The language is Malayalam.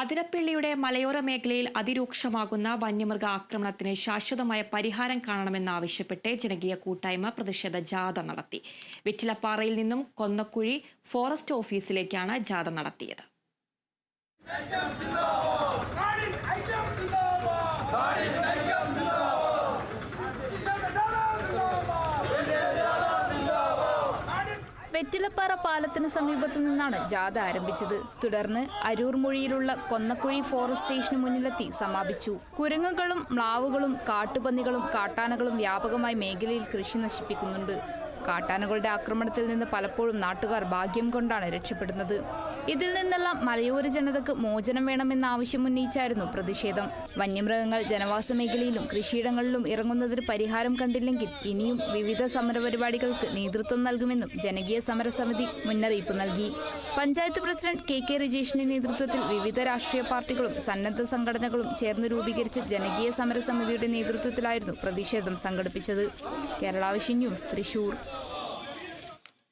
അതിരപ്പള്ളിയുടെ മലയോര മേഖലയിൽ അതിരൂക്ഷമാകുന്ന വന്യമൃഗ ആക്രമണത്തിന് ശാശ്വതമായ പരിഹാരം കാണണമെന്നാവശ്യപ്പെട്ട് ജനകീയ കൂട്ടായ്മ പ്രതിഷേധ ജാഥ നടത്തി. വെറ്റിലപ്പാറയിൽ നിന്നും കൊന്നക്കുഴി ഫോറസ്റ്റ് ഓഫീസിലേക്കാണ് ജാഥ നടത്തിയത്. വെറ്റിലപ്പാറ പാലത്തിന് സമീപത്തു നിന്നാണ് ജാഥ ആരംഭിച്ചത്. തുടർന്ന് അരൂർമൊഴിയിലുള്ള കൊന്നക്കുഴി ഫോറസ്റ്റ് സ്റ്റേഷന് മുന്നിലെത്തി സമാപിച്ചു. കുരങ്ങുകളും മ്ലാവുകളും കാട്ടുപന്നികളും കാട്ടാനകളും വ്യാപകമായി മേഖലയിൽ കൃഷി നശിപ്പിക്കുന്നുണ്ട്. കാട്ടാനകളുടെ ആക്രമണത്തിൽ നിന്ന് പലപ്പോഴും നാട്ടുകാർ ഭാഗ്യം കൊണ്ടാണ് രക്ഷപ്പെടുന്നത്. ഇതിൽ നിന്നെല്ലാം മലയോര ജനതയ്ക്ക് മോചനം വേണമെന്ന ആവശ്യമുന്നയിച്ചായിരുന്നു പ്രതിഷേധം. വന്യമൃഗങ്ങൾ ജനവാസ മേഖലയിലും കൃഷിയിടങ്ങളിലും ഇറങ്ങുന്നതിന് പരിഹാരം കണ്ടില്ലെങ്കിൽ ഇനിയും വിവിധ സമരപരിപാടികൾക്ക് നേതൃത്വം നൽകുമെന്നും ജനകീയ സമരസമിതി മുന്നറിയിപ്പ് നൽകി. പഞ്ചായത്ത് പ്രസിഡന്റ് കെ രജേഷിന്റെ നേതൃത്വത്തിൽ വിവിധ രാഷ്ട്രീയ പാർട്ടികളും സന്നദ്ധ സംഘടനകളും ചേർന്ന് രൂപീകരിച്ച ജനകീയ സമരസമിതിയുടെ നേതൃത്വത്തിലായിരുന്നു പ്രതിഷേധം സംഘടിപ്പിച്ചത്. Kerala vision news, Thrissur.